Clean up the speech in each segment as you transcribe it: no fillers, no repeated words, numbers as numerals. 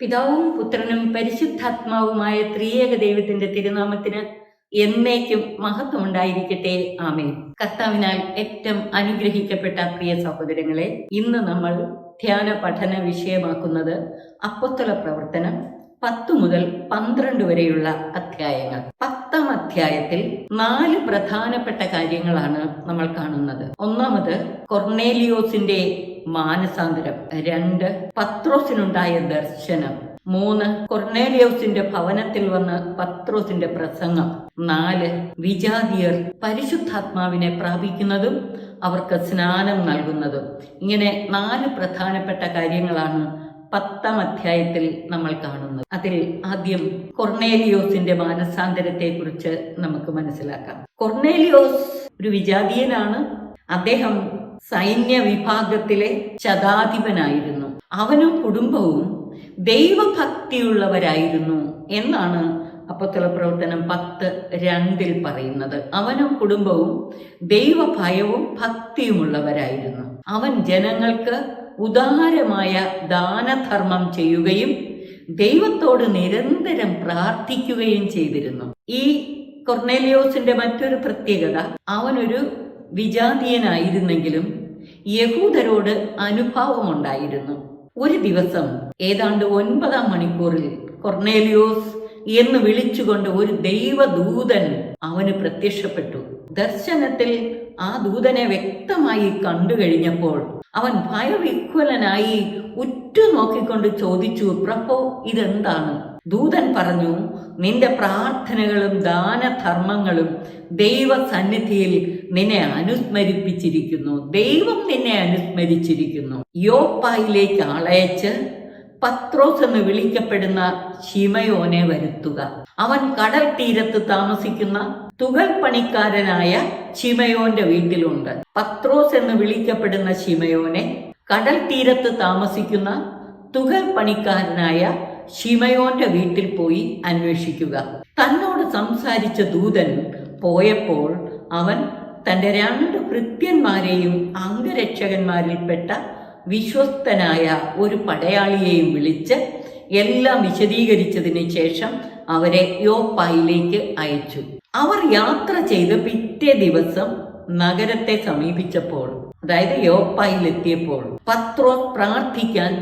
പിതാവും പുത്രനും പരിശുദ്ധാത്മാവുമായ ത്രിയേക ദൈവത്തിന്റെ തിരുനാമത്തിന് എന്നേക്കും മഹത്വം ഉണ്ടായിരിക്കട്ടെ. ആമേൻ. കർത്താവിനാൽ ഏറ്റവും അനുഗ്രഹിക്കപ്പെട്ട പ്രിയ സഹോദരങ്ങളെ, ഇന്ന് നമ്മൾ ധ്യാന പഠന വിഷയമാക്കുന്നത് അപ്പോസ്തല പ്രവർത്തനം 10 മുതൽ 12 വരെയുള്ള അധ്യായങ്ങൾ. 10ാം അധ്യായത്തിൽ 4 പ്രധാനപ്പെട്ട കാര്യങ്ങളാണ് നമ്മൾ കാണുന്നത്. ഒന്നാമത് കൊർണേലിയോസിന്റെ മാനസാന്തരം. 2 പത്രോസിനുണ്ടായ ദർശനം. 3 കൊർണേലിയോസിന്റെ ഭവനത്തിൽ വന്ന് പത്രോസിന്റെ പ്രസംഗം. 4 വിജാതിയർ പരിശുദ്ധാത്മാവിനെ പ്രാപിക്കുന്നതും അവർക്ക് സ്നാനം നൽകുന്നതും. ഇങ്ങനെ 4 പ്രധാനപ്പെട്ട കാര്യങ്ങളാണ് 10ാം അധ്യായത്തിൽ നമ്മൾ കാണുന്നത്. അതിൽ ആദ്യം കൊർണേലിയോസിന്റെ മാനസാന്തരത്തെ കുറിച്ച് നമുക്ക് മനസ്സിലാക്കാം. കൊർണേലിയോസ് ഒരു വിജാതീയനാണ്. അദ്ദേഹം സൈന്യ വിഭാഗത്തിലെ ശതാധിപനായിരുന്നു. അവനും കുടുംബവും ദൈവഭക്തിയുള്ളവരായിരുന്നു എന്നാണ് അപ്പോസ്തല പ്രവർത്തനം 10:2 പറയുന്നത്. അവനും കുടുംബവും ദൈവഭയവും ഭക്തിയുമുള്ളവരായിരുന്നു. അവൻ ജനങ്ങൾക്ക് ഉദാരമായ ദാനധർമ്മം ചെയ്യുകയും ദൈവത്തോട് നിരന്തരം പ്രാർത്ഥിക്കുകയും ചെയ്തിരുന്നു. ഈ കൊർണേലിയോസിന്റെ മറ്റൊരു പ്രത്യേകത, അവനൊരു വിജാതീയനായിരുന്നെങ്കിലും യഹൂദരോട് അനുഭാവമുണ്ടായിരുന്നു. ഒരു ദിവസം ഏതാണ്ട് 9ാം മണിക്കൂറിൽ കൊർണേലിയോസ് എന്ന് വിളിച്ചുകൊണ്ട് ഒരു ദൈവദൂതൻ അവന് പ്രത്യക്ഷപ്പെട്ടു. ദർശനത്തിൽ ആ ദൂതനെ വ്യക്തമായി കണ്ടു കഴിഞ്ഞപ്പോൾ അവൻ ഭയവിഹ്വലനായി ഉറ്റുനോക്കിക്കൊണ്ട് ചോദിച്ചു, പ്രഭോ, ഇതെന്താണ്? ദൂതൻ പറഞ്ഞു, നിന്റെ പ്രാർത്ഥനകളും ദാനധർമ്മങ്ങളും ദൈവസന്നിധിയിൽ നിന്നെ അനുസ്മരിപ്പിച്ചിരിക്കുന്നു. ദൈവം നിന്നെ അനുസ്മരിച്ചിരിക്കുന്നു. യോപ്പായിലേക്ക് ആളയച്ച് പത്രോസ് എന്ന് വിളിക്കപ്പെടുന്ന ശിമയോനെ വരുത്തുക. അവൻ കടൽ തീരത്ത് താമസിക്കുന്ന തുകൽ പണിക്കാരനായ ശിമയോന്റെ വീട്ടിലുണ്ട്. പത്രോസ് എന്ന് വിളിക്കപ്പെടുന്ന ശിമയോനെ കടൽ തീരത്ത് താമസിക്കുന്ന തുകൽ പണിക്കാരനായ ശിമയോന്റെ വീട്ടിൽ പോയി അന്വേഷിക്കുക. തന്നോട് സംസാരിച്ച ദൂതൻ പോയപ്പോൾ അവൻ തന്റെ 2 ഭൃത്യന്മാരെയും അംഗരക്ഷകന്മാരിൽപ്പെട്ട വിശ്വസ്തനായ ഒരു പടയാളിയെയും വിളിച്ച് എല്ലാം വിശദീകരിച്ചതിന് ശേഷം അവരെ യോപ്പായിലേക്ക് അയച്ചു. അവർ യാത്ര ചെയ്ത് പിറ്റേ ദിവസം നഗരത്തെ സമീപിച്ചപ്പോൾ, അതായത് യോപ്പായിലെത്തിയപ്പോൾ, പത്രോസ് പ്രാർത്ഥിക്കാൻ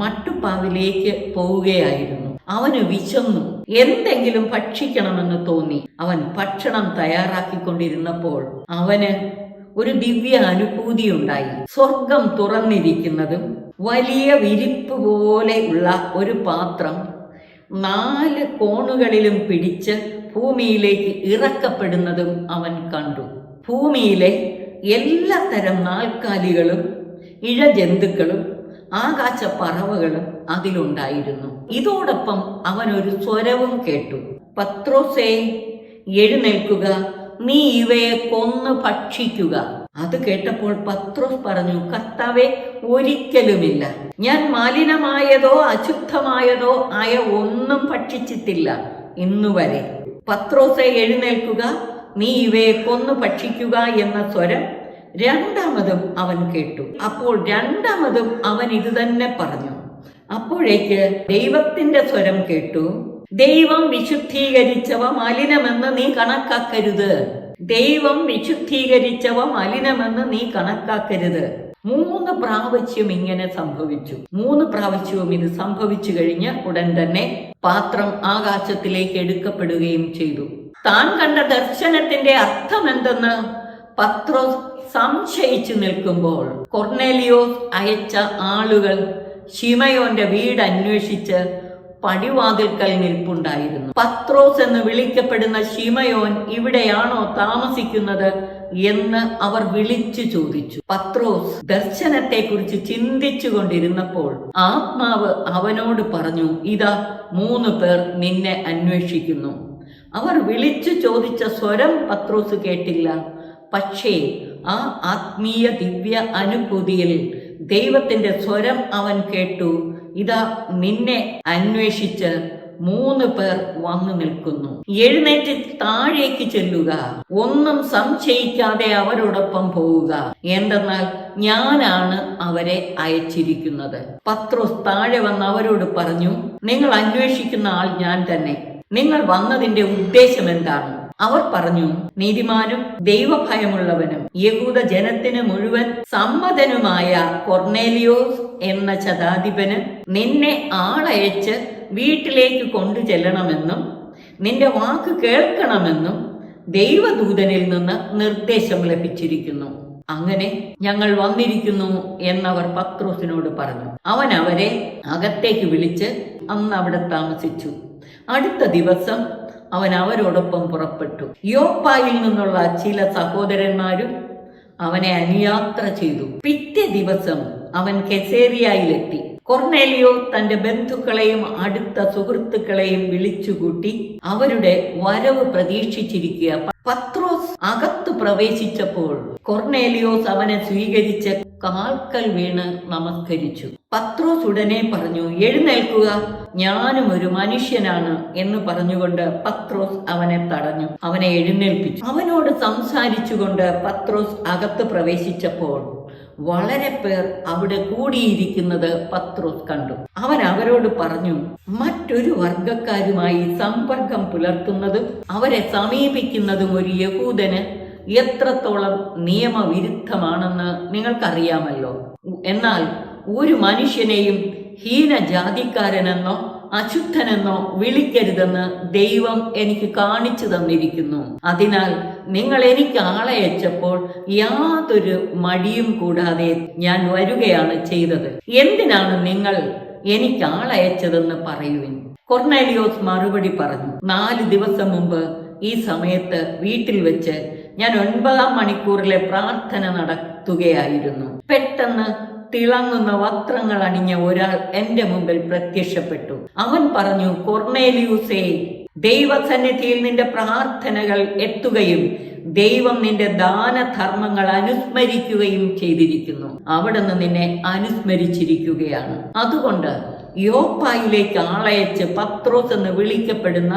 മട്ടുപ്പാവിലേക്ക് പോവുകയായിരുന്നു. അവന് വിശന്നു. എന്തെങ്കിലും ഭക്ഷിക്കണമെന്ന് തോന്നി. അവൻ ഭക്ഷണം തയ്യാറാക്കിക്കൊണ്ടിരുന്നപ്പോൾ അവന് ഒരു ദിവ്യ അനുഭൂതി ഉണ്ടായി. സ്വർഗം തുറന്നിരിക്കുന്നതും വലിയ വിരിപ്പ് പോലെ ഉള്ള ഒരു പാത്രം 4 കോണുകളിലും പിടിച്ച് ഭൂമിയിലേക്ക് ഇറക്കപ്പെടുന്നതും അവൻ കണ്ടു. ഭൂമിയിലെ എല്ലാ തരം നാൽക്കാലികളും ഇഴജന്തുക്കളും ആകാശ പറവകളും അതിലുണ്ടായിരുന്നു. ഇതോടൊപ്പം അവൻ ഒരു സ്വരവും കേട്ടു, പത്രോസേ, എഴുന്നേൽക്കുക, നീ ഇവയെ കൊന്ന് ഭക്ഷിക്കുക. അത് കേട്ടപ്പോൾ പത്രോസ് പറഞ്ഞു, കർത്താവേ, ഒരിക്കലുമില്ല. ഞാൻ മലിനമായതോ അശുദ്ധമായതോ ആയ ഒന്നും ഭക്ഷിച്ചിട്ടില്ല ഇന്നുവരെ. പത്രോസേ, എഴുന്നേൽക്കുക, നീ ഇവയെ കൊന്നു ഭക്ഷിക്കുക എന്ന സ്വരം 2ാമതും അവൻ കേട്ടു. അപ്പോൾ 2ാമതും അവൻ ഇത് തന്നെ പറഞ്ഞു. അപ്പോഴേക്ക് ദൈവത്തിന്റെ സ്വരം കേട്ടു, ദൈവം വിശുദ്ധീകരിച്ചവ മലിനമെന്ന് നീ കണക്കാക്കരുത്. ദൈവം വിശുദ്ധീകരിച്ചവ മലിനമെന്ന് നീ കണക്കാക്കരുത്. 3 പ്രാവശ്യം ഇങ്ങനെ സംഭവിച്ചു. 3 പ്രാവശ്യവും ഇത് സംഭവിച്ചു കഴിഞ്ഞ് ഉടൻ തന്നെ പാത്രം ആകാശത്തിലേക്ക് എടുക്കപ്പെടുകയും ചെയ്തു. താൻ കണ്ട ദർശനത്തിന്റെ അർത്ഥം എന്തെന്ന് പത്രോസ് സംശയിച്ചു നിൽക്കുമ്പോൾ കൊർണേലിയോസ് അയച്ച ആളുകൾ ശിമയോന്റെ വീട് അന്വേഷിച്ച് പടിവാതിൽക്കൽ നിൽപ്പുണ്ടായിരുന്നു. പത്രോസ് എന്ന് വിളിക്കപ്പെടുന്ന ശിമയോൻ ഇവിടെയാണോ താമസിക്കുന്നത് എന്ന് അവർ വിളിച്ചു ചോദിച്ചു. പത്രോസ് ദർശനത്തെക്കുറിച്ച് ചിന്തിച്ചു കൊണ്ടിരുന്നപ്പോൾ ആത്മാവ് അവനോട് പറഞ്ഞു, ഇതാ 3 പേർ നിന്നെ അന്വേഷിക്കുന്നു. അവർ വിളിച്ചു ചോദിച്ച സ്വരം പത്രോസ് കേട്ടില്ല. പക്ഷേ ആ ആത്മീയ ദിവ്യ അനുഭൂതിയിൽ ദൈവത്തിന്റെ സ്വരം അവൻ കേട്ടു, ഇതാ നിന്നെ അന്വേഷിച്ച് 3 പേർ വന്നു നിൽക്കുന്നു. എഴുന്നേറ്റ് താഴേക്ക് ചെല്ലുക, ഒന്നും സംശയിക്കാതെ അവരോടൊപ്പം പോവുക, എന്തെന്നാൽ ഞാനാണ് അവരെ അയച്ചിരിക്കുന്നത്. പത്രോസ് താഴെ വന്ന് അവരോട് പറഞ്ഞു, നിങ്ങൾ അന്വേഷിക്കുന്ന ആൾ ഞാൻ തന്നെ. നിങ്ങൾ വന്നതിന്റെ ഉദ്ദേശം എന്താണ്? അവർ പറഞ്ഞു, നീതിമാനും ദൈവഭയമുള്ളവനും യഹൂദ ജനത്തിന് മുഴുവൻ സമ്മതനുമായ കൊർന്നേലിയോസ് എന്ന ശതാധിപന് നിന്നെ ആളയച്ച് വീട്ടിലേക്ക് കൊണ്ടു ചെല്ലണമെന്നും നിന്റെ വാക്ക് കേൾക്കണമെന്നും ദൈവദൂതനിൽ നിന്ന് നിർദ്ദേശം ലഭിച്ചിരിക്കുന്നു. അങ്ങനെ ഞങ്ങൾ വന്നിരിക്കുന്നു എന്നവർ പത്രോസിനോട് പറഞ്ഞു. അവൻ അവരെ അകത്തേക്ക് വിളിച്ച് അന്ന് അവിടെ താമസിച്ചു. അടുത്ത ദിവസം അവൻ അവരോടൊപ്പം പുറപ്പെട്ടു. യോപ്പായിൽ നിന്നുള്ള ചില സഹോദരന്മാരും അവനെ അനുയാത്ര ചെയ്തു. പിറ്റേ ദിവസം അവൻ കെസേരിയയിലെത്തി. കൊർന്നേലിയോ തന്റെ ബന്ധുക്കളെയും അടുത്ത സുഹൃത്തുക്കളെയും വിളിച്ചുകൂട്ടി അവരുടെ വരവ് പ്രതീക്ഷിച്ചിരിക്കുക. പത്രോസ് അകത്തു പ്രവേശിച്ചപ്പോൾ കൊർന്നേലിയോസ് അവനെ സ്വീകരിച്ച് കാൽക്കൽ വീണ് നമസ്കരിച്ചു. പത്രോസ് ഉടനെ പറഞ്ഞു, എഴുന്നേൽക്കുക, ഞാനും ഒരു മനുഷ്യനാണ് എന്ന് പറഞ്ഞുകൊണ്ട് പത്രോസ് അവനെ തടഞ്ഞു. അവനെ എഴുന്നേൽപ്പിച്ചു. അവനോട് സംസാരിച്ചുകൊണ്ട് പത്രോസ് അകത്ത് പ്രവേശിച്ചപ്പോൾ വളരെ പേർ അവിടെ കൂടിയിരിക്കുന്നത് പത്രോസ് കണ്ടു. അവൻ അവരോട് പറഞ്ഞു, മറ്റൊരു വർഗക്കാരുമായി സമ്പർക്കം പുലർത്തുന്നതും അവരെ സമീപിക്കുന്നതും ഒരു യഹൂദന് എത്രത്തോളം നിയമവിരുദ്ധമാണെന്ന് നിങ്ങൾക്കറിയാമല്ലോ. എന്നാൽ ഒരു മനുഷ്യനെയും ഹീനജാതിക്കാരനെന്നോ അശുദ്ധനെന്നോ വിളിക്കരുതെന്ന് ദൈവം എനിക്ക് കാണിച്ചു തന്നിരിക്കുന്നു. അതിനാൽ നിങ്ങൾ എനിക്ക് ആളയച്ചപ്പോൾ യാതൊരു മടിയും കൂടാതെ ഞാൻ വരികയാണ് ചെയ്തത്. എന്തിനാണ് നിങ്ങൾ എനിക്ക് ആളയച്ചതെന്ന് പറയുവിൻ. കൊർന്നേലിയോസ് മറുപടി പറഞ്ഞു, 4 ദിവസം മുമ്പ് ഈ സമയത്ത് വീട്ടിൽ വെച്ച് ഞാൻ 9-ാം മണിക്കൂറിലെ പ്രാർത്ഥന നടത്തുകയായിരുന്നു. പെട്ടെന്ന് തിളങ്ങുന്ന വസ്ത്രങ്ങൾ അണിഞ്ഞ ഒരാൾ എന്റെ മുമ്പിൽ പ്രത്യക്ഷപ്പെട്ടു. അവൻ പറഞ്ഞു, കൊർന്നേലിയൂസേ, ദൈവസന്നിധിയിൽ നിന്റെ പ്രാർത്ഥനകൾ എത്തുകയും ദൈവം നിന്റെ ദാനധർമ്മങ്ങൾ അനുസ്മരിക്കുകയും ചെയ്തിരിക്കുന്നു. അവിടുന്ന് നിന്നെ അനുസ്മരിച്ചിരിക്കുകയാണ്. അതുകൊണ്ട് യോപ്പായിലേക്ക് ആളയച്ച് പത്രോസ് എന്ന് വിളിക്കപ്പെടുന്ന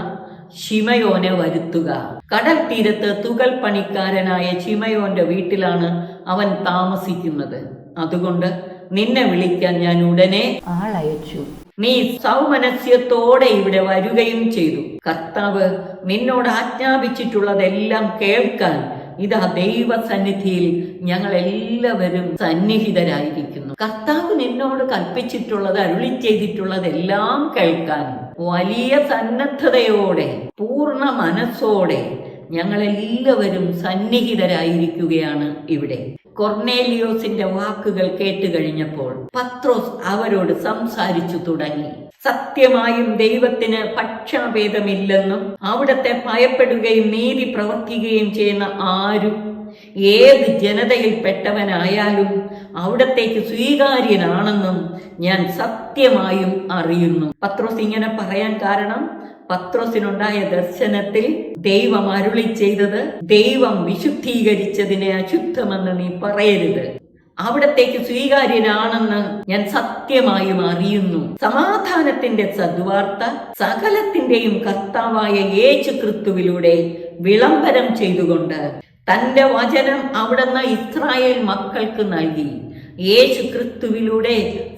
ശിമയോനെ വരുത്തുക. കടൽ തീരത്ത് തുകൽ പണിക്കാരനായ ശിമയോന്റെ വീട്ടിലാണ് അവൻ താമസിക്കുന്നത്. അതുകൊണ്ട് നിന്നെ വിളിക്കാൻ ഞാൻ ഉടനെ ആളയച്ചു. നീ സൗമനസ്യത്തോടെ ഇവിടെ വരികയും ചെയ്തു. കർത്താവ് നിന്നോട് ആജ്ഞാപിച്ചിട്ടുള്ളതെല്ലാം കേൾക്കാൻ ഇതാ ദൈവസന്നിധിയിൽ ഞങ്ങൾ എല്ലാവരും സന്നിഹിതരായിരിക്കുന്നു. കർത്താവ് നിന്നോട് കൽപ്പിച്ചിട്ടുള്ളത്, അരുളി ചെയ്തിട്ടുള്ളതെല്ലാം കേൾക്കാൻ വലിയ സന്നദ്ധതയോടെ പൂർണ്ണ മനസ്സോടെ ഞങ്ങളെല്ലാവരും സന്നിഹിതരായിരിക്കുകയാണ് ഇവിടെ. കൊർന്നേലിയോസിന്റെ വാക്കുകൾ കേട്ടുകഴിഞ്ഞപ്പോൾ പത്രോസ് അവരോട് സംസാരിച്ചു തുടങ്ങി. സത്യമായും ദൈവത്തിന് പക്ഷാഭേദമില്ലെന്നും അവിടത്തെ ഭയപ്പെടുകയും നീതി പ്രവർത്തിക്കുകയും ചെയ്യുന്ന ആരും ഏത് ജനതയിൽപ്പെട്ടവനായാലും അവിടത്തേക്ക് സ്വീകാര്യനാണെന്നും ഞാൻ സത്യമായും അറിയുന്നു. പത്രോസ് ഇങ്ങനെ പറയാൻ കാരണം, പത്രോസിനുണ്ടായ ദർശനത്തിൽ ദൈവം അരുളി ചെയ്തത്, ദൈവം വിശുദ്ധീകരിച്ചതിനെ അശുദ്ധമെന്ന് നീ പറയരുത്, അവിടത്തേക്ക് സ്വീകാര്യനാണെന്ന് ഞാൻ സത്യമായും അറിയുന്നു. സമാധാനത്തിന്റെ സദ്വാർത്ത സകലത്തിന്റെയും കർത്താവായ യേശു ക്രിസ്തുവിലൂടെ വിളംബരം ചെയ്തുകൊണ്ട് തന്റെ വചനം അവിടുന്ന് ഇസ്രായേൽ മക്കൾക്ക് നൽകി. യേശു ക്രിസ്തുവിലൂടെ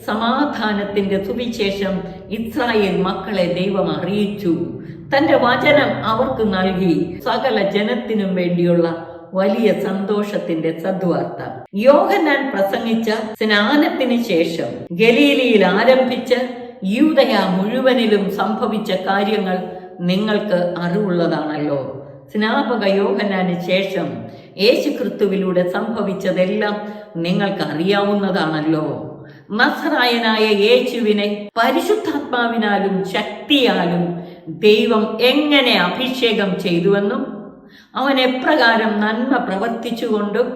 സമാധാനത്തിന്റെ സുവിശേഷം ഇസ്രായേൽ മക്കളെ ദൈവം അറിയിച്ചു. തന്റെ വചനം അവർക്ക് നൽകി. സകല ജനത്തിനും വേണ്ടിയുള്ള വലിയ സന്തോഷത്തിന്റെ സദ്വാർത്ത. യോഹന്നാൻ പ്രസംഗിച്ച സ്നാനത്തിന് ശേഷം ഗലീലയിൽ ആരംഭിച്ച് യൂദയ മുഴുവനിലും സംഭവിച്ച കാര്യങ്ങൾ നിങ്ങൾക്ക് അറിവുള്ളതാണല്ലോ. സ്നാപക യോഹന്നാന് ശേഷം യേശു ക്രിസ്തുവിലൂടെ സംഭവിച്ചതെല്ലാം നിങ്ങൾക്ക് അറിയാവുന്നതാണല്ലോ. നസ്രായനായ യേശുവിനെ പരിശുദ്ധാത്മാവിനാലും ശക്തിയാലും ദൈവം എങ്ങനെ അഭിഷേകം ചെയ്തുവെന്നും അവൻ എപ്രകാരം നന്മ പ്രവർത്തിച്ചുകൊണ്ടും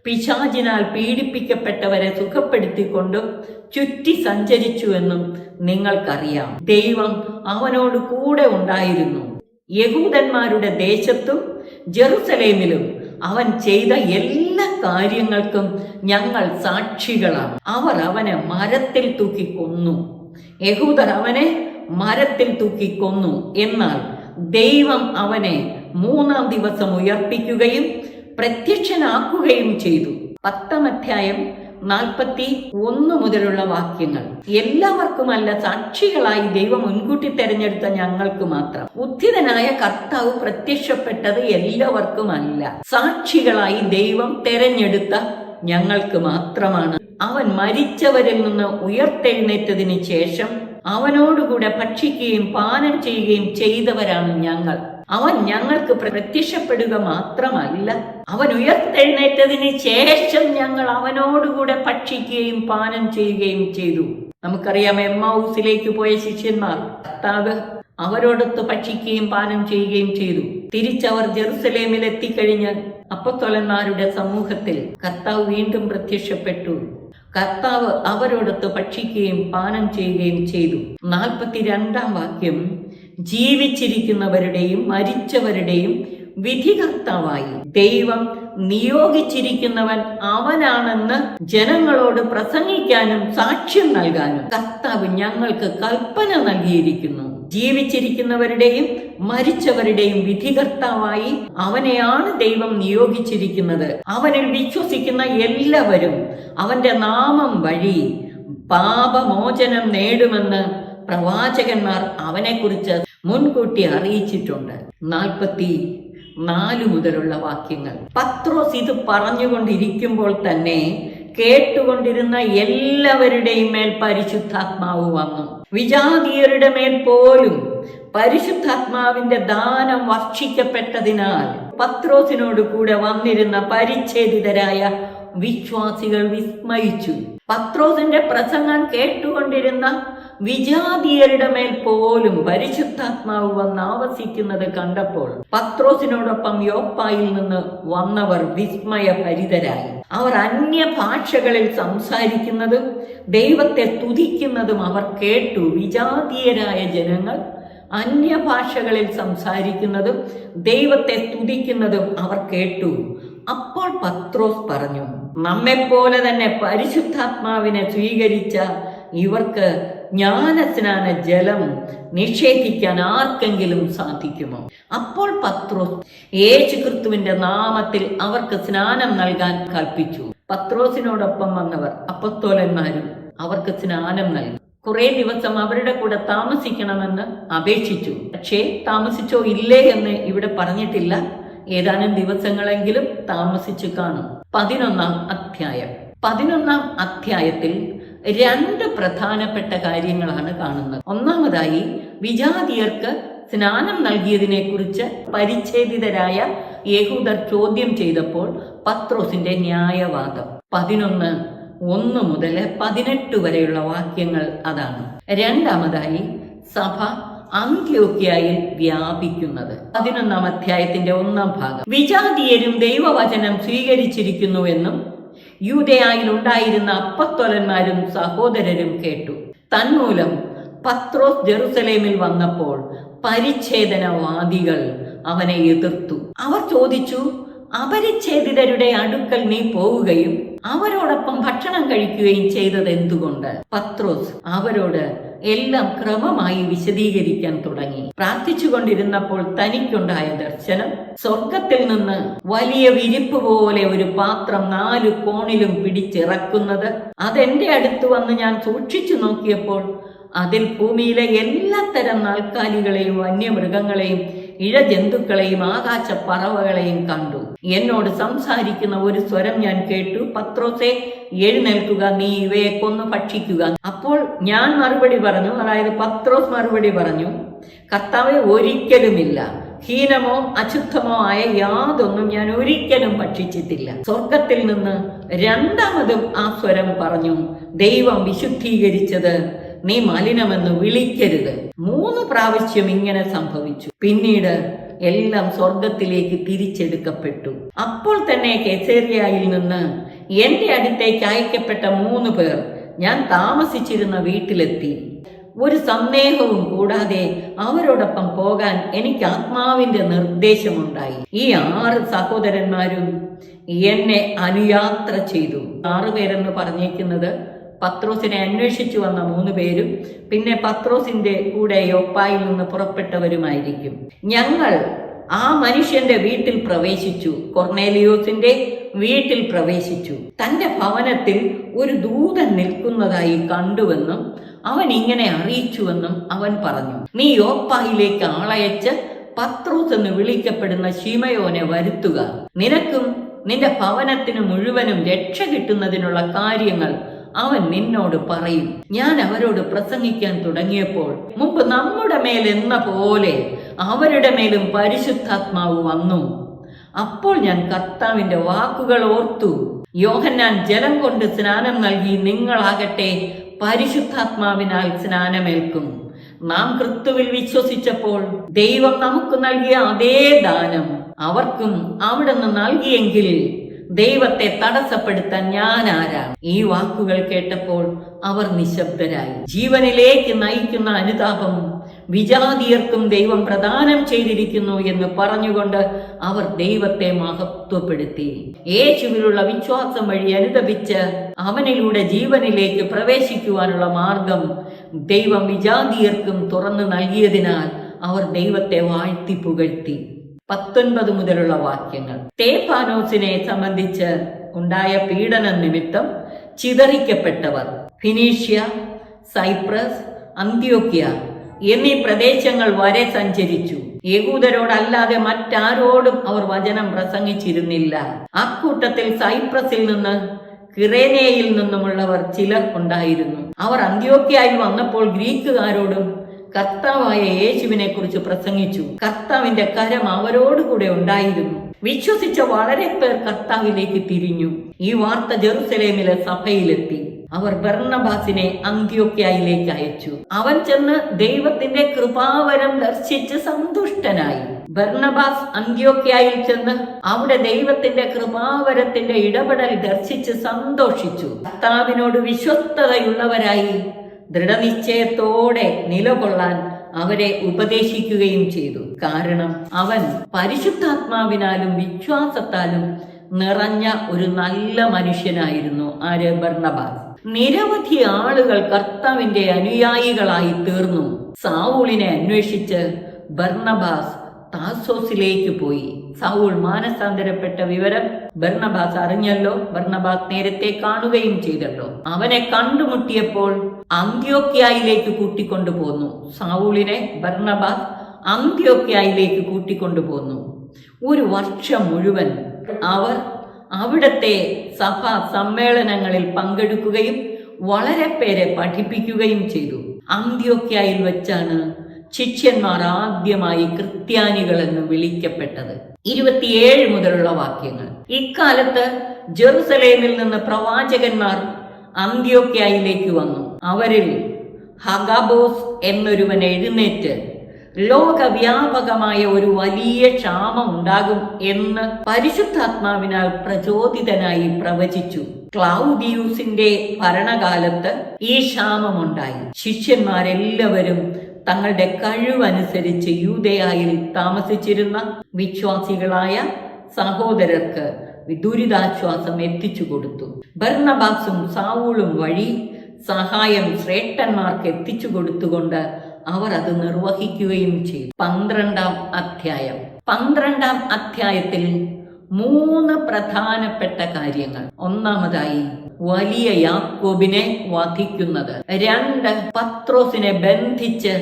പിശാചിനാൽ പീഡിപ്പിക്കപ്പെട്ടവരെ സുഖപ്പെടുത്തിക്കൊണ്ടും ചുറ്റി സഞ്ചരിച്ചുവെന്നും നിങ്ങൾക്കറിയാം. ദൈവം അവനോട് കൂടെ ഉണ്ടായിരുന്നു. യഹൂദന്മാരുടെ ദേശത്തും ജെറുസലേമിലും അവൻ ചെയ്ത എല്ലാ കാര്യങ്ങൾക്കും ഞങ്ങൾ സാക്ഷികളാണ്. അവർ അവനെ മരത്തിൽ തൂക്കി കൊന്നു. യഹൂദർ അവനെ മരത്തിൽ തൂക്കി കൊന്നു. എന്നാൽ ദൈവം അവനെ 3-ാം ദിവസം ഉയർപ്പിക്കുകയും പ്രത്യക്ഷനാക്കുകയും ചെയ്തു. 10-ാം അധ്യായം 41 മുതലുള്ള വാക്യങ്ങൾ. എല്ലാവർക്കുമല്ല, സാക്ഷികളായി ദൈവം മുൻകൂട്ടി തെരഞ്ഞെടുത്ത ഞങ്ങൾക്ക് മാത്രം. ഉത്ഥിതനായ കർത്താവ് പ്രത്യക്ഷപ്പെട്ടത് എല്ലാവർക്കുമല്ല, സാക്ഷികളായി ദൈവം തെരഞ്ഞെടുത്ത ഞങ്ങൾക്ക് മാത്രമാണ്. അവൻ മരിച്ചവരിൽ നിന്ന് ഉയർത്തെഴുന്നേറ്റതിന് ശേഷം അവനോടുകൂടെ ഭക്ഷിക്കുകയും പാനം ചെയ്യുകയും ചെയ്തവരാണ് ഞങ്ങൾ. അവൻ ഞങ്ങൾക്ക് പ്രത്യക്ഷപ്പെടുക മാത്രമല്ല, അവൻ ഉയർത്തെഴുന്നേറ്റതിന് ശേഷം ഞങ്ങൾ അവനോടുകൂടെ ഭക്ഷിക്കുകയും പാനം ചെയ്യുകയും ചെയ്തു. നമുക്കറിയാം, എമ്മൗസിലേക്ക് പോയ ശിഷ്യന്മാർ കർത്താവ് അവരോടൊത്ത് ഭക്ഷിക്കുകയും പാനം ചെയ്യുകയും ചെയ്തു. തിരിച്ചവർ ജെറുസലേമിൽ എത്തിക്കഴിഞ്ഞ് അപ്പോസ്തലന്മാരുടെ സമൂഹത്തിൽ കർത്താവ് വീണ്ടും പ്രത്യക്ഷപ്പെട്ടു. കർത്താവ് അവരോടൊത്ത് ഭക്ഷിക്കുകയും പാനം ചെയ്യുകയും ചെയ്തു. 42-ാം വാക്യം, ജീവിച്ചിരിക്കുന്നവരുടെയും മരിച്ചവരുടെയും വിധികർത്താവായി ദൈവം നിയോഗിച്ചിരിക്കുന്നവൻ അവനാണെന്ന് ജനങ്ങളോട് പ്രസംഗിക്കാനും സാക്ഷ്യം നൽകാനും കർത്താവ് ഞങ്ങൾക്ക് കൽപ്പന നൽകിയിരിക്കുന്നു. ജീവിച്ചിരിക്കുന്നവരുടെയും മരിച്ചവരുടെയും വിധികർത്താവായി അവനെയാണ് ദൈവം നിയോഗിച്ചിരിക്കുന്നത്. അവനിൽ വിശ്വസിക്കുന്ന എല്ലാവരും അവന്റെ നാമം വഴി പാപമോചനം നേടുമെന്ന് പ്രവാചകന്മാർ അവനെക്കുറിച്ച് മുൻകൂട്ടി അറിയിച്ചിട്ടുണ്ട്. 44 മുതലുള്ള വാക്യങ്ങൾ. പത്രോസ് ഇത് പറഞ്ഞുകൊണ്ടിരിക്കുമ്പോൾ തന്നെ കേട്ടുകൊണ്ടിരുന്ന എല്ലാവരുടെയും മേൽ പരിശുദ്ധാത്മാവ് വന്നു. വിജാതീയരുടെ മേൽ പോലും പരിശുദ്ധാത്മാവിന്റെ ദാനം വർഷിക്കപ്പെട്ടതിനാൽ പത്രോസിനോട് കൂടെ വന്നിരുന്ന പരിച്ഛേദിതരായ വിശ്വാസികൾ വിസ്മയിച്ചു. പത്രോസിന്റെ പ്രസംഗം കേട്ടുകൊണ്ടിരുന്ന വിജാതീയരുടെ മേൽ പോലും പരിശുദ്ധാത്മാവ് വന്ന് ആവസിക്കുന്നത് കണ്ടപ്പോൾ പത്രോസിനോടൊപ്പം യോപ്പായിൽ നിന്ന് വന്നവർ വിസ്മയഭരിതരായി. അവർ അന്യഭാഷകളിൽ സംസാരിക്കുന്നതും ദൈവത്തെ സ്തുതിക്കുന്നതും അവർ കേട്ടു. വിജാതീയരായ ജനങ്ങൾ അന്യഭാഷകളിൽ സംസാരിക്കുന്നതും ദൈവത്തെ സ്തുതിക്കുന്നതും അവർ കേട്ടു. അപ്പോൾ പത്രോസ് പറഞ്ഞു, നമ്മെപ്പോലെ തന്നെ പരിശുദ്ധാത്മാവിനെ സ്വീകരിച്ച ഇവർക്ക് ജ്ഞാനസ്നാന ജലം നിഷേധിക്കാൻ ആർക്കെങ്കിലും സാധിക്കുമോ? അപ്പോൾ പത്രോസ് യേശുക്രിസ്തുവിന്റെ നാമത്തിൽ അവർക്ക് സ്നാനം നൽകാൻ കൽപ്പിച്ചു. പത്രോസിനോടൊപ്പം വന്നവർ അപ്പോസ്തലന്മാരും അവർക്ക് സ്നാനം നൽകി. കുറെ ദിവസം അവരുടെ കൂടെ താമസിക്കണമെന്ന് അപേക്ഷിച്ചു. പക്ഷേ താമസിച്ചോ ഇല്ലേ എന്ന് ഇവിടെ പറഞ്ഞിട്ടില്ല. ഏതാനും ദിവസങ്ങളെങ്കിലും താമസിച്ചു കാണും. 11-ാം അധ്യായം. 11-ാം അധ്യായത്തിൽ 2 പ്രധാനപ്പെട്ട കാര്യങ്ങളാണ് കാണുന്നത്. ഒന്നാമതായി, വിജാതീയർക്ക് സ്നാനം നൽകിയതിനെ കുറിച്ച് പരിച്ഛേദിതരായ യഹൂദർ ചോദ്യം ചെയ്തപ്പോൾ പത്രോസിന്റെ ന്യായവാദം. 11:1 മുതൽ 18 വരെയുള്ള വാക്യങ്ങൾ അതാണ്. രണ്ടാമതായി, സഭ അന്ത്യോക്യയിൽ വ്യാപിക്കുന്നത്. 11-ാം അധ്യായത്തിന്റെ 1-ാം ഭാഗം. വിജാതീയരും ദൈവവചനം സ്വീകരിച്ചിരിക്കുന്നുവെന്നും യൂദയായിൽ ഉണ്ടായിരുന്ന അപ്പോസ്തലന്മാരും സഹോദരരും കേട്ടു. തന്മൂലം പത്രോസ് ജെറുസലേമിൽ വന്നപ്പോൾ പരിച്ഛേദനവാദികൾ അവനെ എതിർത്തു. അവർ ചോദിച്ചു, അപരിച്ഛേദിതരുടെ അടുക്കൽ നീ പോവുകയും അവരോടൊപ്പം ഭക്ഷണം കഴിക്കുകയും ചെയ്തത് എന്തുകൊണ്ട്? പത്രോസ് അവരോട് എല്ലാം ക്രമമായി വിശദീകരിക്കാൻ തുടങ്ങി. പ്രാർത്ഥിച്ചുകൊണ്ടിരുന്നപ്പോൾ തനിക്കുണ്ടായ ദർശനം, സ്വർഗത്തിൽ നിന്ന് വലിയ വിരിപ്പ് പോലെ ഒരു പാത്രം 4 കോണിലും പിടിച്ചിറക്കുന്നത്. അതെന്റെ അടുത്ത് വന്ന് ഞാൻ സൂക്ഷിച്ചു നോക്കിയപ്പോൾ അതിൽ ഭൂമിയിലെ എല്ലാത്തരം നാൽക്കാലികളെയും വന്യമൃഗങ്ങളെയും ഇഴജന്തുക്കളെയും ആകാശ പറവകളെയും കണ്ടു. എന്നോട് സംസാരിക്കുന്ന ഒരു സ്വരം ഞാൻ കേട്ടു, പത്രോസേ, എഴുന്നേൽക്കുക, നീ ഇവയെ കൊന്നു ഭക്ഷിക്കുക. അപ്പോൾ ഞാൻ മറുപടി പറഞ്ഞു, അതായത് പത്രോസ് മറുപടി പറഞ്ഞു, കർത്താവേ, ഒരിക്കലുമില്ല. ഹീനമോ അശുദ്ധമോ ആയ യാതൊന്നും ഞാൻ ഒരിക്കലും ഭക്ഷിച്ചിട്ടില്ല. സ്വർഗത്തിൽ നിന്ന് രണ്ടാമതും ആ സ്വരം പറഞ്ഞു, ദൈവം വിശുദ്ധീകരിച്ചത് നീ മലിനമെന്ന് വിളിക്കരുത്. 3 പ്രാവശ്യം ഇങ്ങനെ സംഭവിച്ചു. പിന്നീട് എല്ലാം സ്വർഗത്തിലേക്ക് തിരിച്ചെടുക്കപ്പെട്ടു. അപ്പോൾ തന്നെ കെസേറിയയിൽ നിന്ന് എന്റെ അടുത്തേക്ക് അയക്കപ്പെട്ട 3 പേർ ഞാൻ താമസിച്ചിരുന്ന വീട്ടിലെത്തി. ഒരു സന്ദേഹവും കൂടാതെ അവരോടൊപ്പം പോകാൻ എനിക്ക് ആത്മാവിന്റെ നിർദ്ദേശമുണ്ടായി. ഈ 6 സഹോദരന്മാരും എന്നെ അനുയാത്ര ചെയ്തു. 6 പേരെന്ന് പറഞ്ഞേക്കുന്നത് പത്രോസിനെ അന്വേഷിച്ചു വന്ന 3 പേരും പിന്നെ പത്രോസിന്റെ കൂടെ യോപ്പായിൽ നിന്ന് പുറപ്പെട്ടവരുമായിരിക്കും. ഞങ്ങൾ ആ മനുഷ്യന്റെ വീട്ടിൽ പ്രവേശിച്ചു, കൊർന്നേലിയോസിന്റെ വീട്ടിൽ പ്രവേശിച്ചു. തന്റെ ഭവനത്തിൽ ഒരു ദൂതൻ നിൽക്കുന്നതായി കണ്ടുവെന്നും അവൻ ഇങ്ങനെ അറിയിച്ചുവെന്നും അവൻ പറഞ്ഞു, നീ യോപ്പായിലേക്ക് ആളയച്ച് പത്രോസ് എന്ന് വിളിക്കപ്പെടുന്ന ശിമയോനെ വരുത്തുക. നിനക്കും നിന്റെ ഭവനത്തിന് മുഴുവനും രക്ഷ കിട്ടുന്നതിനുള്ള കാര്യങ്ങൾ അവൻ നിന്നോട് പറയും. ഞാൻ അവരോട് പ്രസംഗിക്കാൻ തുടങ്ങിയപ്പോൾ മുമ്പ് നമ്മുടെ മേൽ എന്ന പോലെ അവരുടെ മേലും പരിശുദ്ധാത്മാവ് വന്നു. അപ്പോൾ ഞാൻ കർത്താവിന്റെ വാക്കുകൾ ഓർത്തു. യോഹന്നാൻ ജലം കൊണ്ട് സ്നാനം നൽകി, നിങ്ങളാകട്ടെ പരിശുദ്ധാത്മാവിനാൽ സ്നാനമേൽക്കും. നാം ക്രിസ്തുവിൽ വിശ്വസിച്ചപ്പോൾ ദൈവം നമുക്ക് നൽകിയ അതേ ദാനം അവർക്കും അവിടുന്ന് നൽകിയെങ്കിൽ ദൈവത്തെ തടസ്സപ്പെടുത്താൻ ഞാൻ ആരാണ്? ഈ വാക്കുകൾ കേട്ടപ്പോൾ അവർ നിശബ്ദരായി. ജീവനിലേക്ക് നയിക്കുന്ന അനുതാപം വിജാതീയർക്കും ദൈവം പ്രദാനം ചെയ്തിരിക്കുന്നു എന്ന് പറഞ്ഞുകൊണ്ട് അവർ ദൈവത്തെ മഹത്വപ്പെടുത്തി. യേശുവിലുള്ള വിശ്വാസം വഴി അനുതപിച്ച് അവനിലൂടെ ജീവനിലേക്ക് പ്രവേശിക്കുവാനുള്ള മാർഗം ദൈവം വിജാതീയർക്കും തുറന്നു നൽകിയതിനാൽ അവർ ദൈവത്തെ വാഴ്ത്തി പുകഴ്ത്തി. 19 മുതലുള്ള വാക്യങ്ങൾ. സ്തേഫാനോസിനെ സംബന്ധിച്ച് ഉണ്ടായ പീഡന നിമിത്തം ചിതറിക്കപ്പെട്ടവർ ഫിനീഷ്യ, സൈപ്രസ്, അന്ത്യോക്യ എന്നീ പ്രദേശങ്ങൾ വരെ സഞ്ചരിച്ചു. യഹൂദരോടല്ലാതെ മറ്റാരോടും അവർ വചനം പ്രസംഗിച്ചിരുന്നില്ല. അക്കൂട്ടത്തിൽ സൈപ്രസിൽ നിന്ന് കിറേനയിൽ നിന്നുമുള്ളവർ ചിലർ ഉണ്ടായിരുന്നു. അവർ അന്ത്യോക്യയിൽ വന്നപ്പോൾ ഗ്രീക്കുകാരോടും കർത്താവായ യേശുവിനെ കുറിച്ച് പ്രസംഗിച്ചു. കർത്താവിന്റെ കരം അവരോടുകൂടെ ഉണ്ടായിരുന്നു. വിശ്വസിച്ച വളരെ പേർ കർത്താവിലേക്ക് തിരിഞ്ഞു. ഈ വാർത്ത ജെറുസലേമിലെ സഭയിലെത്തി. അവർ ബർന്നബാസിനെ അന്ത്യോക്യയിലേക്ക് അയച്ചു. അവൻ ചെന്ന് ദൈവത്തിന്റെ കൃപാവരം ദർശിച്ച് സന്തുഷ്ടനായി. ബർന്നബാസ് അന്ത്യോക്യയിൽ ചെന്ന് അവിടെ ദൈവത്തിന്റെ കൃപാവരത്തിന്റെ ഇടപെടൽ ദർശിച്ച് സന്തോഷിച്ചു. കർത്താവിനോട് വിശ്വസ്തതയുള്ളവരായി ദൃഢനിശ്ചയത്തോടെ നിലകൊള്ളാൻ അവരെ ഉപദേശിക്കുകയും ചെയ്തു. കാരണം അവൻ പരിശുദ്ധാത്മാവിനാലും വിശ്വാസത്താലും നിറഞ്ഞ ഒരു നല്ല മനുഷ്യനായിരുന്നു. ആര്? ബർന്നബാസ്. നിരവധി ആളുകൾ കർത്താവിന്റെ അനുയായികളായി തീർന്നു. സാവൂളിനെ അന്വേഷിച്ച് ബർന്നബാസ് താർസോസിലേക്ക് പോയി. സൗൾ മാനസാന്തരപ്പെട്ട വിവരം ബർന്നബാസ് അറിഞ്ഞല്ലോ. ബർന്നബാസ് നേരത്തെ കാണുകയും ചെയ്തല്ലോ. അവനെ കണ്ടുമുട്ടിയപ്പോൾ അന്ത്യോക്യയിലേക്ക് കൂട്ടിക്കൊണ്ടുപോന്നു. സൗളിനെ ബർന്നബാസ് അന്ത്യോക്യയിലേക്ക് കൂട്ടിക്കൊണ്ടുപോന്നു. 1 വർഷം മുഴുവൻ അവർ അവിടത്തെ സഭാ സമ്മേളനങ്ങളിൽ പങ്കെടുക്കുകയും വളരെ പേരെ പഠിപ്പിക്കുകയും ചെയ്തു. അന്ത്യോക്യയിൽ വെച്ചാണ് ശിഷ്യന്മാർ ആദ്യമായി ക്രിസ്ത്യാനികൾ എന്ന് വിളിക്കപ്പെട്ടത്. 27 മുതലുള്ള വാക്യങ്ങൾ. ഇക്കാലത്ത് ജെറുസലേമിൽ നിന്ന് പ്രവാചകന്മാർ അന്ത്യോക്യയിലേക്ക് വന്നു. അവരിൽ ഹഗാബോസ് എന്നൊരുവൻ എഴുന്നേറ്റ് ലോകവ്യാപകമായ ഒരു വലിയ ക്ഷാമം ഉണ്ടാകും എന്ന് പരിശുദ്ധാത്മാവിനാൽ പ്രചോദിതനായി പ്രവചിച്ചു. ക്ലൗദിയൂസിന്റെ ഭരണകാലത്ത് ഈ ക്ഷാമമുണ്ടായി. ശിഷ്യന്മാരെല്ലാവരും തങ്ങളുടെ കഴിവനുസരിച്ച് യൂദയായിൽ താമസിച്ചിരുന്ന വിശ്വാസികളായ സഹോദരർക്ക് ദുരിതാശ്വാസം എത്തിച്ചു കൊടുത്തു. ബർന്നബാസും സാവൂളും വഴി സഹായം ശ്രേഷ്ഠന്മാർക്ക് എത്തിച്ചു കൊടുത്തുകൊണ്ട് അവർ അത് നിർവഹിക്കുകയും ചെയ്തു. 12-ാം അധ്യായം. 12-ാം അധ്യായത്തിൽ 3 പ്രധാനപ്പെട്ട കാര്യങ്ങൾ. ഒന്നാമതായി വലിയ യാക്കോബിനെ വധിക്കുന്നത്. 2 പത്രോസിനെ ബന്ധിച്ച്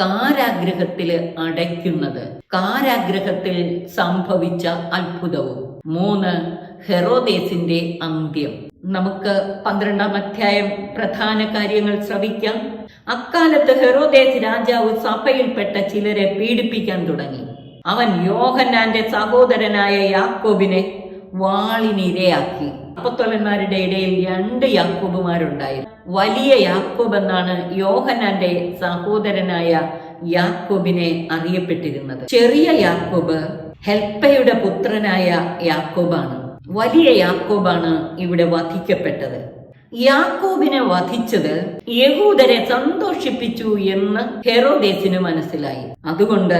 കാരാഗ്രഹത്തില് അടയ്ക്കുന്നത്. കാരാഗ്രഹത്തിൽ സംഭവിച്ച അത്ഭുതവും. 3 ഹെറോദേസിന്റെ അന്ത്യം. നമുക്ക് 12-ാം അധ്യായം പ്രധാന കാര്യങ്ങൾ ശ്രവിക്കാം. അക്കാലത്ത് ഹെറോദേസ് രാജാവ് സഭയിൽപ്പെട്ട ചിലരെ പീഡിപ്പിക്കാൻ തുടങ്ങി. അവൻ യോഹന്നാന്റെ സഹോദരനായ യാക്കോബിനെ വാളിനിരയാക്കി. അപ്പോസ്തലന്മാരുടെ ഇടയിൽ 2 യാക്കോബുമാരുണ്ടായിരുന്നു. വലിയ യാക്കോബ് എന്നാണ് യോഹന്നാന്റെ സഹോദരനായ യാക്കോബിനെ അറിയപ്പെട്ടിരുന്നത്. ചെറിയ യാക്കോബ് ഹെൽപ്പയുടെ പുത്രനായ യാക്കോബാണ്. വലിയ യാക്കോബാണ് ഇവിടെ വധിക്കപ്പെട്ടത്. യാക്കോബിനെ വധിച്ചത് യഹൂദരെ സന്തോഷിപ്പിച്ചു എന്ന് ഹെറോദേസിന് മനസ്സിലായി. അതുകൊണ്ട്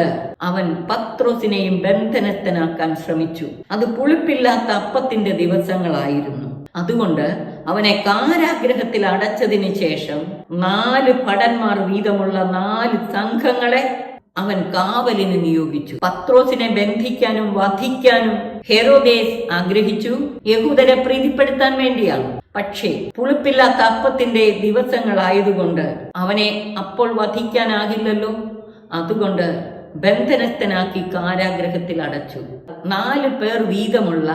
അവൻ പത്രോസിനെയും ബന്ധനസ്ഥനാക്കാൻ ശ്രമിച്ചു. അത് പുളിപ്പില്ലാത്ത അപ്പത്തിന്റെ ദിവസങ്ങളായിരുന്നു. അതുകൊണ്ട് അവനെ കാരാഗ്രഹത്തിൽ അടച്ചതിന് ശേഷം 4 ഭടന്മാർ വീതമുള്ള 4 സംഘങ്ങളെ അവൻ കാവലിന് നിയോഗിച്ചു. പത്രോസിനെ ബന്ധിക്കാനും വധിക്കാനും ഹെരോദേസ് ആഗ്രഹിച്ചു. യഹൂദരെ പ്രീതിപ്പെടുത്താൻ വേണ്ടിയാണ്. പക്ഷേ പുളിപ്പില്ലാത്ത അപ്പത്തിന്റെ ദിവസങ്ങളായതുകൊണ്ട് അവനെ അപ്പോൾ വധിക്കാനാകില്ലല്ലോ. അതുകൊണ്ട് ബന്ധനസ്ഥനാക്കി കാരാഗ്രഹത്തിൽ അടച്ചു. 4 പേർ വീതമുള്ള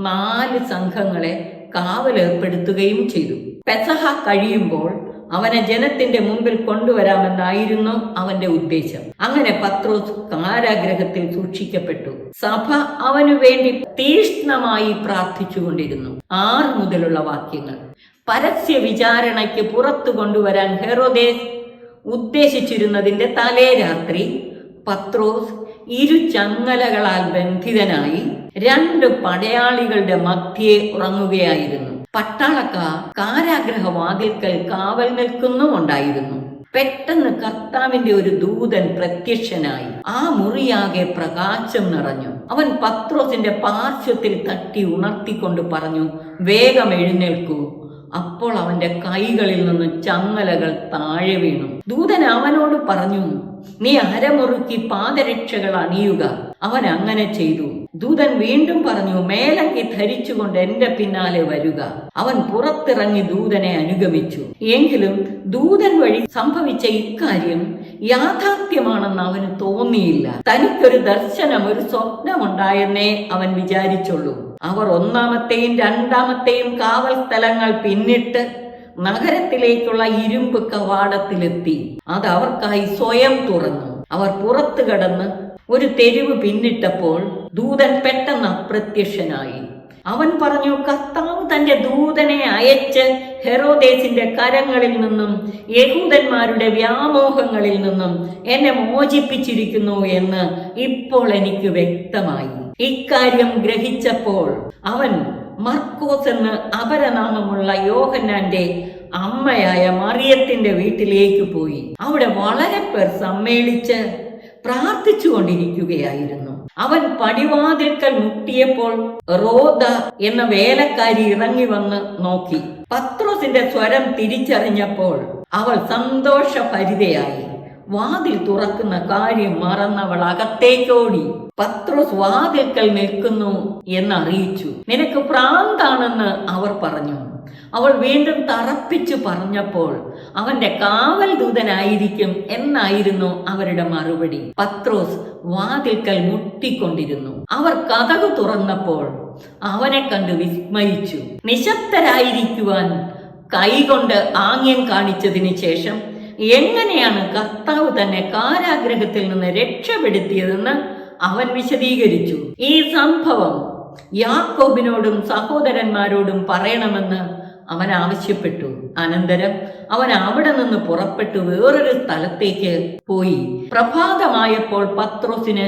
4 സംഘങ്ങളെ കാവലേർപ്പെടുത്തുകയും ചെയ്തു. പെസഹ കഴിയുമ്പോൾ അവനെ ജനത്തിന്റെ മുമ്പിൽ കൊണ്ടുവരാമെന്നായിരുന്നു അവന്റെ ഉദ്ദേശം. അങ്ങനെ പത്രോസ് കാരാഗ്രഹത്തിൽ സൂക്ഷിക്കപ്പെട്ടു. സഭ അവനു വേണ്ടി തീക്ഷ്ണമായി പ്രാർത്ഥിച്ചുകൊണ്ടിരുന്നു. 6 മുതലുള്ള വാക്യങ്ങൾ. പരസ്യ വിചാരണയ്ക്ക് പുറത്തു കൊണ്ടുവരാൻ ഹെരോദേസ് ഉദ്ദേശിച്ചിരുന്നതിന്റെ തലേ രാത്രി പത്രോസ് 2 ചങ്ങലകളാൽ ബന്ധിതനായി 2 പടയാളികളുടെ മധ്യേ ഉറങ്ങുകയായിരുന്നു. പട്ടാളക്കാർ കാരാഗ്രഹവാതിൽക്കൽ കാവൽ നിൽക്കുന്നുമുണ്ടായിരുന്നു. പെട്ടെന്ന് കർത്താവിന്റെ ഒരു ദൂതൻ പ്രത്യക്ഷനായി. ആ മുറിയാകെ പ്രകാശം നിറഞ്ഞു. അവൻ പത്രോസിന്റെ പാർശ്വത്തിൽ തട്ടി ഉണർത്തിക്കൊണ്ട് പറഞ്ഞു, വേഗം എഴുന്നേൽക്കൂ. അപ്പോൾ അവന്റെ കൈകളിൽ നിന്ന് ചങ്ങലകൾ താഴെ വീണു. ദൂതൻ അവനോട് പറഞ്ഞു, നീ അരമുറുക്കി പാദരക്ഷകൾ അണിയുക. അവൻ അങ്ങനെ ചെയ്തു. ദൂതൻ വീണ്ടും പറഞ്ഞു, മേലങ്കി ധരിച്ചുകൊണ്ട് എന്റെ പിന്നാലെ വരിക. അവൻ പുറത്തിറങ്ങി ദൂതനെ അനുഗമിച്ചു. എങ്കിലും ദൂതൻ വഴി സംഭവിച്ച ഇക്കാര്യം യാഥാർത്ഥ്യമാണെന്ന് അവന് തോന്നിയില്ല. തനിക്കൊരു ദർശനം, ഒരു സ്വപ്നമുണ്ടായെന്നേ അവൻ വിചാരിച്ചുള്ളൂ. അവർ 1-ാമത്തെയും 2-ാമത്തെയും കാവൽ സ്ഥലങ്ങൾ പിന്നിട്ട് നഗരത്തിലേക്കുള്ള ഇരുമ്പ് കവാടത്തിലെത്തി. അത് അവർക്കായി സ്വയം തുറന്നു. അവർ പുറത്തു കടന്ന് ഒരു തെരുവ് പിന്നിട്ടപ്പോൾ ദൂതൻ പെട്ടെന്ന് അപ്രത്യക്ഷനായി. അവൻ പറഞ്ഞു, കർത്താവ് തന്റെ ദൂതനെ അയച്ച് ഹെരോദേസിന്റെ കരങ്ങളിൽ നിന്നും യഹൂദന്മാരുടെ വ്യാമോഹങ്ങളിൽ നിന്നും എന്നെ മോചിപ്പിച്ചിരിക്കുന്നു എന്ന് ഇപ്പോൾ എനിക്ക് വ്യക്തമായി. ഇക്കാര്യം ഗ്രഹിച്ചപ്പോൾ അവൻ മർക്കോസ് എന്ന് അപരനാമമുള്ള യോഹന്നാന്റെ അമ്മയായ മറിയത്തിന്റെ വീട്ടിലേക്ക് പോയി. അവിടെ വളരെ പേർ സമ്മേളിച്ച് പ്രാർത്ഥിച്ചു കൊണ്ടിരിക്കുകയായിരുന്നു. അവൻ പടിവാതിൽക്കൽ മുട്ടിയപ്പോൾ റോദ എന്ന വേലക്കാരി ഇറങ്ങി വന്ന് നോക്കി. പത്രോസിന്റെ സ്വരം തിരിച്ചറിഞ്ഞപ്പോൾ അവൾ സന്തോഷഭരിതയായി. വാതിൽ തുറക്കുന്ന കാര്യം മറന്നവൾ അകത്തേക്കോടി. പത്രോസ് വാതിൽക്കൽ നിൽക്കുന്നു എന്നറിയിച്ചു. നിനക്ക് ഭ്രാന്താണെന്ന് അവർ പറഞ്ഞു. അവൾ വീണ്ടും തറപ്പിച്ചു പറഞ്ഞപ്പോൾ അവന്റെ കാവൽ ദൂതനായിരിക്കും എന്നായിരുന്നു അവരുടെ മറുപടി. പത്രോസ് വാതിൽക്കൽ മുട്ടിക്കൊണ്ടിരുന്നു. അവർ കതകു തുറന്നപ്പോൾ അവനെ കണ്ട് വിസ്മയിച്ചു. നിശബ്ദരായിരിക്കുവാൻ കൈകൊണ്ട് ആംഗ്യം കാണിച്ചതിന് ശേഷം എങ്ങനെയാണ് കർത്താവ് തന്നെ കാരാഗ്രഹത്തിൽ നിന്ന് രക്ഷപ്പെടുത്തിയതെന്ന് അവൻ വിശദീകരിച്ചു. ഈ സംഭവം യാക്കോബിനോടും സഹോദരന്മാരോടും പറയണമെന്ന് അവൻ ആവശ്യപ്പെട്ടു. അനന്തരം അവൻ അവിടെ നിന്ന് പുറപ്പെട്ടു വേറൊരു സ്ഥലത്തേക്ക് പോയി. പ്രഭാതമായപ്പോൾ പത്രോസിന്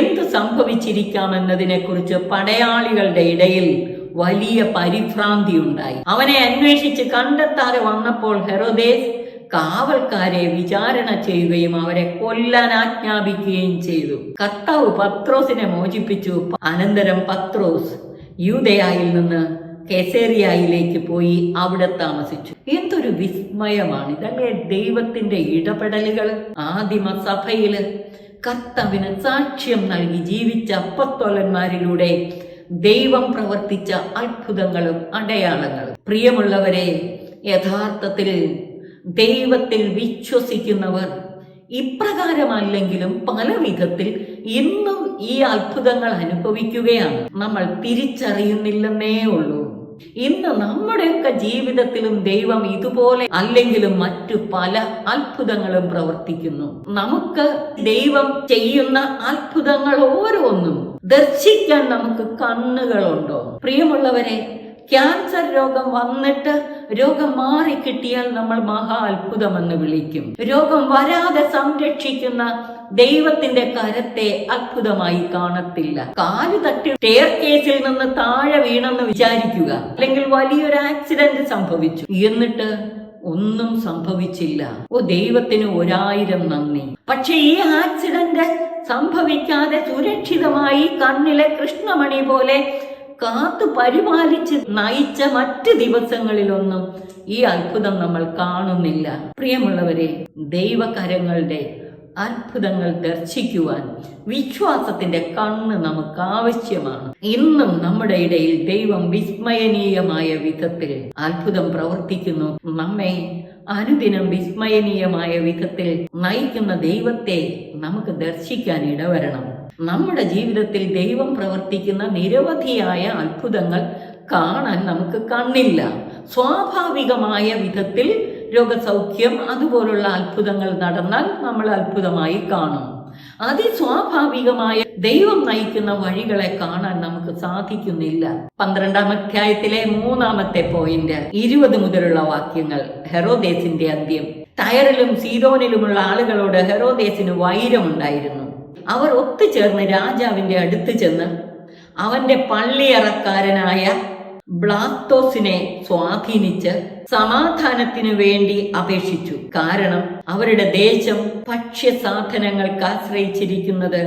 എന്ത് സംഭവിച്ചിരിക്കാമെന്നതിനെ കുറിച്ച് പടയാളികളുടെ ഇടയിൽ വലിയ പരിഭ്രാന്തി ഉണ്ടായി. അവനെ അന്വേഷിച്ച് കണ്ടെത്താതെ വന്നപ്പോൾ ഹെരോദേസ് കാവൽക്കാരെ വിചാരണ ചെയ്യുകയും അവരെ കൊല്ലാൻ ആജ്ഞാപിക്കുകയും ചെയ്തു. കർത്താവ് പത്രോസിനെ മോചിപ്പിച്ചു. അനന്തരം പത്രോസ് യൂദയായിൽ നിന്ന് കെസേറിയയിലേക്ക് പോയി അവിടെ താമസിച്ചു. എന്തൊരു വിസ്മയമാണ് ഇതല്ലേ ദൈവത്തിന്റെ ഇടപെടലുകൾ. ആദിമ സഭയില് കർത്താവിന് സാക്ഷ്യം നൽകി ജീവിച്ച അപ്പസ്തോലന്മാരിലൂടെ ദൈവം പ്രവർത്തിച്ച അത്ഭുതങ്ങളും അടയാളങ്ങളും. പ്രിയമുള്ളവരെ, യഥാർത്ഥത്തിൽ ദൈവത്തിൽ വിശ്വസിക്കുന്നവർ ഇപ്രകാരമല്ലെങ്കിലും പല വിധത്തിൽ ഇന്നും ഈ അത്ഭുതങ്ങൾ അനുഭവിക്കുകയാണ്. നമ്മൾ തിരിച്ചറിയുന്നില്ലെന്നേ ഉള്ളൂ. ഇന്ന് നമ്മുടെയൊക്കെ ജീവിതത്തിലും ദൈവം ഇതുപോലെ അല്ലെങ്കിലും മറ്റു പല അത്ഭുതങ്ങളും പ്രവർത്തിക്കുന്നു. നമുക്ക് ദൈവം ചെയ്യുന്ന അത്ഭുതങ്ങൾ ഓരോന്നും ദർശിക്കാൻ നമുക്ക് കണ്ണുകളുണ്ടോ? പ്രിയമുള്ളവരെ, ക്യാൻസർ രോഗം വന്നിട്ട് രോഗം മാറിക്കിട്ടിയാൽ നമ്മൾ മഹാ അത്ഭുതമെന്ന് വിളിക്കും. രോഗം വരാതെ സംരക്ഷിക്കുന്ന ദൈവത്തിന്റെ കരത്തെ അത്ഭുതമായി കാണത്തില്ല. കാല് തട്ടി സ്റ്റെയർ കേസിൽ നിന്ന് താഴെ വീണെന്ന് വിചാരിക്കുക, അല്ലെങ്കിൽ വലിയൊരു ആക്സിഡന്റ് സംഭവിച്ചു, എന്നിട്ട് ഒന്നും സംഭവിച്ചില്ല. ദൈവത്തിന് 1000 നന്ദി. പക്ഷെ ഈ ആക്സിഡന്റ് സംഭവിക്കാതെ സുരക്ഷിതമായി കണ്ണിലെ കൃഷ്ണമണി പോലെ കാത്തു പരിപാലിച്ച് നയിച്ച മറ്റ് ദിവസങ്ങളിലൊന്നും ഈ അത്ഭുതം നമ്മൾ കാണുന്നില്ല. പ്രിയമുള്ളവരെ, ദൈവകരങ്ങളുടെ അത്ഭുതങ്ങൾ ദർശിക്കുവാൻ വിശ്വാസത്തിന്റെ കണ്ണ് നമുക്ക് ആവശ്യമാണ്. ഇന്നും നമ്മുടെ ഇടയിൽ ദൈവം വിസ്മയനീയമായ വിധത്തിൽ അത്ഭുതം പ്രവർത്തിക്കുന്നു. നമ്മെ അനുദിനം വിസ്മയനീയമായ വിധത്തിൽ നയിക്കുന്ന ദൈവത്തെ നമുക്ക് ദർശിക്കാൻ ഇടവരണം. നമ്മുടെ ജീവിതത്തിൽ ദൈവം പ്രവർത്തിക്കുന്ന നിരവധിയായ അത്ഭുതങ്ങൾ കാണാൻ നമുക്ക് കണ്ണില്ല. സ്വാഭാവികമായ വിധത്തിൽ രോഗസൗഖ്യം അതുപോലുള്ള അത്ഭുതങ്ങൾ നടന്നാൽ നമ്മൾ അത്ഭുതമായി കാണും. അതിസ്വാഭാവികമായ ദൈവം നയിക്കുന്ന വഴികളെ കാണാൻ നമുക്ക് സാധിക്കുന്നില്ല. 12-ാം അധ്യായത്തിലെ 3-ാമത്തെ പോയിന്റ് 20 മുതലുള്ള വാക്യങ്ങൾ. ഹെറോദേസിന്റെ അന്ത്യം. ടയറിലും സീദോനിലുമുള്ള ആളുകളോട് ഹെറോദേസിന് വൈരമുണ്ടായിരുന്നു. അവർ ഒത്തുചേർന്ന് രാജാവിന്റെ അടുത്ത് ചെന്ന് അവന്റെ പള്ളിയറക്കാരനായ ബ്ലാസ്തോസിനെ സ്വാധീനിച്ച് സമാധാനത്തിനു വേണ്ടി അപേക്ഷിച്ചു. കാരണം അവരുടെ ദേശം ഭക്ഷ്യസാധനങ്ങൾക്ക് ആശ്രയിച്ചിരിക്കുന്നത്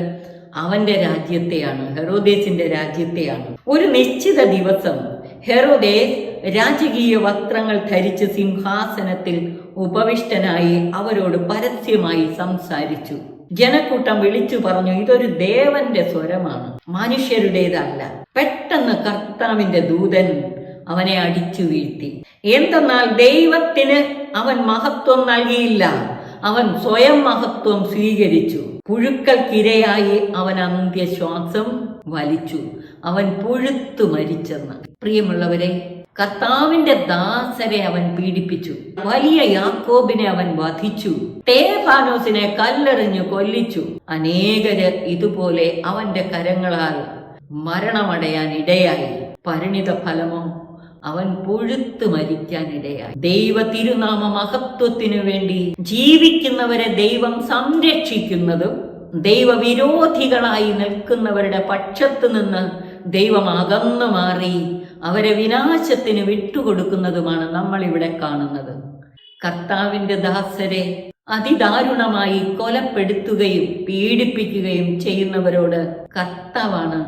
അവന്റെ രാജ്യത്തെയാണ്, ഹെറോദേസിന്റെ രാജ്യത്തെയാണ്. ഒരു നിശ്ചിത ദിവസം ഹെറോദേസ് രാജകീയ വസ്ത്രങ്ങൾ ധരിച്ച് സിംഹാസനത്തിൽ ഉപവിഷ്ടനായി അവരോട് പരസ്യമായി സംസാരിച്ചു. ജനക്കൂട്ടം വിളിച്ചു പറഞ്ഞു, ഇതൊരു ദേവന്റെ സ്വരമാണ്, മനുഷ്യരുടേതല്ല. പെട്ടെന്ന് കർത്താവിന്റെ ദൂതൻ അവനെ അടിച്ചു വീഴ്ത്തി. എന്തെന്നാൽ ദൈവത്തിന് അവൻ മഹത്വം നൽകിയില്ല, അവൻ സ്വയം മഹത്വം സ്വീകരിച്ചു. പുഴുക്കൾക്കിരയായി അവൻ അന്ത്യശ്വാസം വലിച്ചു, അവൻ പുഴുത്തു മരിച്ചെന്ന്. പ്രിയമുള്ളവരെ, കർത്താവിന്റെ ദാസരെ അവൻ പീഡിപ്പിച്ചു. വലിയ യാക്കോബിനെ അവൻ വധിച്ചു. സ്തെഫാനോസിനെ കല്ലെറിഞ്ഞു കൊല്ലിച്ചു. അനേകര് ഇതുപോലെ അവന്റെ കരങ്ങളാൽ മരണമടയാൻ ഇടയായി. പരിണിത ഫലമോ അവൻ പുഴുത്തു മരിക്കാനിടയായി. ദൈവ തിരുനാമ മഹത്വത്തിനു വേണ്ടി ജീവിക്കുന്നവരെ ദൈവം സംരക്ഷിക്കുന്നതും ദൈവവിരോധികളായി നിൽക്കുന്നവരുടെ പക്ഷത്തു നിന്ന് ദൈവം അകന്നു മാറി അവരെ വിനാശത്തിന് വിട്ടുകൊടുക്കുന്നതുമാണ് നമ്മൾ ഇവിടെ കാണുന്നത്. കർത്താവിന്റെ ദാസരെ അതിദാരുണമായി കൊലപ്പെടുത്തുകയും പീഡിപ്പിക്കുകയും ചെയ്യുന്നവരോട് കർത്താവാണ്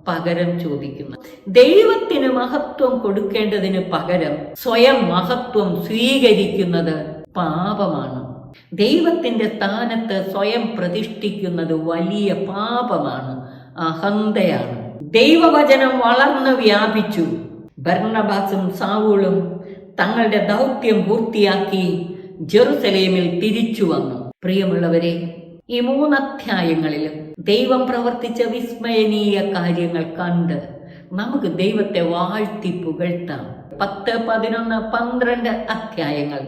പകരം ചോദിക്കുന്നത്. ദൈവത്തിന് മഹത്വം കൊടുക്കേണ്ടതിന് പകരം സ്വയം മഹത്വം സ്വീകരിക്കുന്നത് പാപമാണ്. ദൈവത്തിന്റെ സ്ഥാനത്ത് സ്വയം പ്രതിഷ്ഠിക്കുന്നത് വലിയ പാപമാണ്, അഹന്തയാണ്. ദൈവവചനം വളർന്നു വ്യാപിച്ചു. ബർന്നബാസും സാവൂളും തങ്ങളുടെ ദൗത്യം പൂർത്തിയാക്കി ജെറുസലേമിൽ തിരിച്ചു വന്നു. പ്രിയമുള്ളവരെ, ഈ 3 അധ്യായങ്ങളിലും ദൈവം പ്രവർത്തിച്ച വിസ്മയനീയ കാര്യങ്ങൾ കണ്ട് നമുക്ക് ദൈവത്തെ വാഴ്ത്തി പുകഴ്ത്താം. 10, 11, 12 അധ്യായങ്ങൾ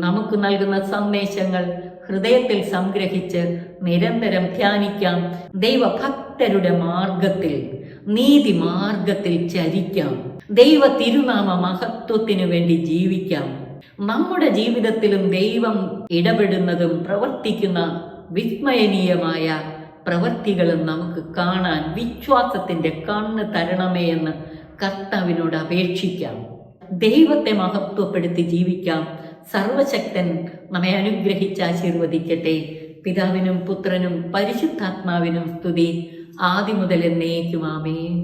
നമുക്ക് നൽകുന്ന സന്ദേശങ്ങൾ ഹൃദയത്തിൽ സംഗ്രഹിച്ച് നിരന്തരം ധ്യാനിക്കാം. ദൈവഭക്തരുടെ മാർഗത്തിൽ, നീതി മാർഗത്തിൽ ചരിക്കാം. ദൈവ തിരുനാമ മഹത്വത്തിനു വേണ്ടി ജീവിക്കാം. നമ്മുടെ ജീവിതത്തിലും ദൈവം ഇടപെടുന്നതും പ്രവർത്തിക്കുന്ന വിസ്മയനീയമായ പ്രവൃത്തികളും നമുക്ക് കാണാൻ വിശ്വാസത്തിന്റെ കണ്ണ് തരണമേ എന്ന് കർത്താവിനോട് അപേക്ഷിക്കാം. ദൈവത്തെ മഹത്വപ്പെടുത്തി ജീവിക്കാം. സർവശക്തൻ നമ്മെ അനുഗ്രഹിച്ച് ആശീർവദിക്കട്ടെ. പിതാവിനും പുത്രനും പരിശുദ്ധാത്മാവിനും സ്തുതി, ആദിമുതൽ എന്നേക്കും. ആമേൻ.